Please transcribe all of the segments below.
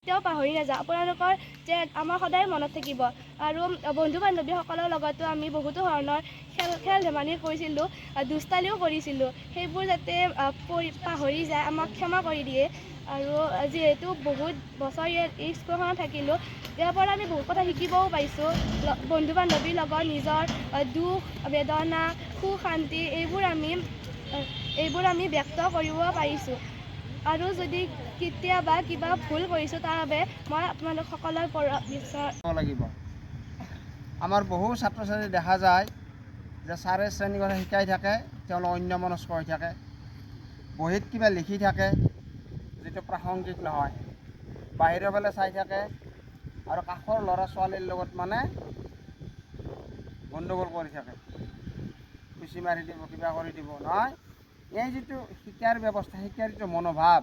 তেওঁ পাহৰি নাযাওঁ। আপোনালোকৰ যে আমাৰ সদায় মনত থাকিব। আৰু বন্ধু বান্ধৱীসকলৰ লগতো আমি বহুতো ধৰণৰ খেল ধেমালি কৰিছিলোঁ, দুষ্টালিও কৰিছিলোঁ। সেইবোৰ যাতে পাহৰি যায়, আমাক ক্ষমা কৰি দিয়ে। আৰু যিহেতু বহুত বছৰ এই স্কুলখনত থাকিলোঁ, ইয়াৰ পৰা আমি বহুত কথা শিকিবও পাইছোঁ। বন্ধু বান্ধৱীৰ লগত নিজৰ দুখ বেদনা সুখ শান্তি এইবোৰ আমি ব্যক্ত কৰিব পাৰিছোঁ। আৰু যদি কেতিয়াবা কিবা ভুল কৰিছোঁ তাৰ বাবে মই আপোনালোক সকলৰ পৰা লাগিব। আমাৰ বহু ছাত্ৰ ছাত্ৰী দেখা যায় যে ছাৰে শ্ৰেণীকোঠাত শিকাই থাকে, তেওঁলোক অন্যমনস্ক হৈ থাকে, বহীত কিবা লিখি থাকে যিটো প্ৰাসংগিক নহয়, বাহিৰৰ ফালে চাই থাকে আৰু কাষৰ ল'ৰা ছোৱালীৰ লগত গণ্ডগোল কৰি থাকে, খুচি মাৰি দিব, কিবা কৰি দিব নহয়। এই যিটো শিক্ষাৰ ব্যৱস্থা, শিক্ষাৰ যিটো মনোভাৱ,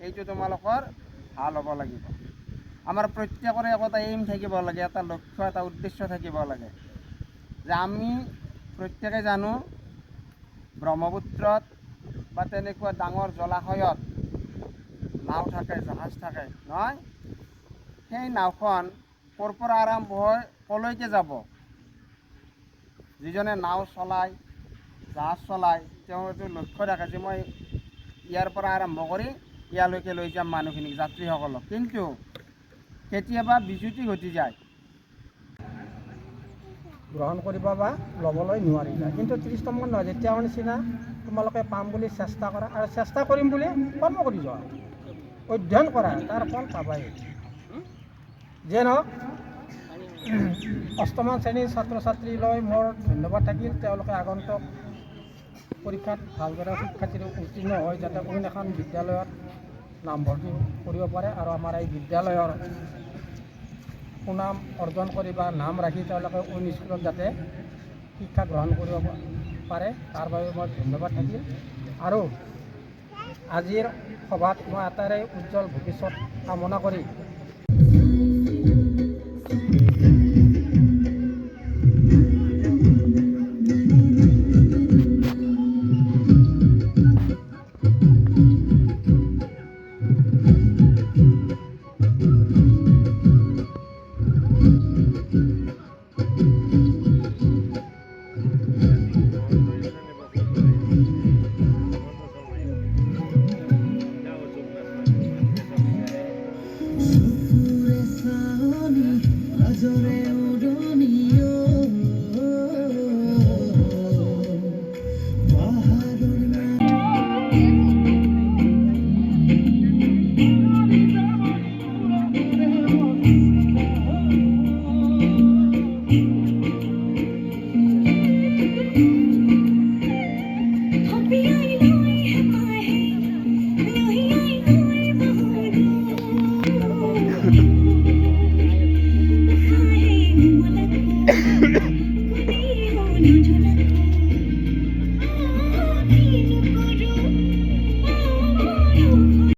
এইটো তোমালোকৰ ভাল হ'ব লাগিব। আমাৰ প্ৰত্যেকৰে এটা এইম থাকিব লাগে, এটা লক্ষ্য, এটা উদ্দেশ্য থাকিব লাগে যে আমি প্ৰত্যেকে জানো ব্ৰহ্মপুত্ৰত বা তেনেকুৱা ডাঙৰ জলাশয়ত নাও থাকে, জাহাজ থাকে নহয়। সেই নাওখন ক'ৰ পৰা আৰম্ভ হৈ ক'লৈকে যাব, যিজনে নাও চলায়, জাহাজ চলায়, তেওঁ এইটো লক্ষ্য ৰাখে যে মই ইয়াৰ পৰা আৰম্ভ কৰি ইয়ালৈকে লৈ যাম মানুহখিনিক, যাত্ৰীসকলক। কিন্তু কেতিয়াবা বিজুতি ঘটি যায়, গ্ৰহণ কৰিব বা ল'বলৈ নোৱাৰিলা। কিন্তু 30 নম্বৰ নহয়, যেতিয়া নিচিনা তোমালোকে পাম বুলি চেষ্টা কৰা আৰু চেষ্টা কৰিম বুলি কৰ্ম কৰি যোৱা, অধ্যয়ন কৰা, তাৰ ফল পাবাই। যে নহওক, অষ্টমমান শ্ৰেণীৰ ছাত্ৰ ছাত্ৰীলৈ মোৰ ধন্যবাদ থাকিল। তেওঁলোকে আগন্তুক পৰীক্ষাত ভালদৰে শিক্ষাৰ্থীৰ উত্তীৰ্ণ হৈ যাতে অন্য এখন বিদ্যালয়ত নামভৰ্তি কৰিব পাৰে আৰু আমাৰ এই বিদ্যালয়ৰ সুনাম অৰ্জন কৰি বা নাম ৰাখি তেওঁলোকে অন্য স্কুলত যাতে শিক্ষা গ্ৰহণ কৰিব পাৰে, তাৰ বাবে মই ধন্যবাদ থাকিল। আৰু আজিৰ সভাত মই এটাই উজ্জ্বল ভৱিষ্যত কামনা কৰি Azore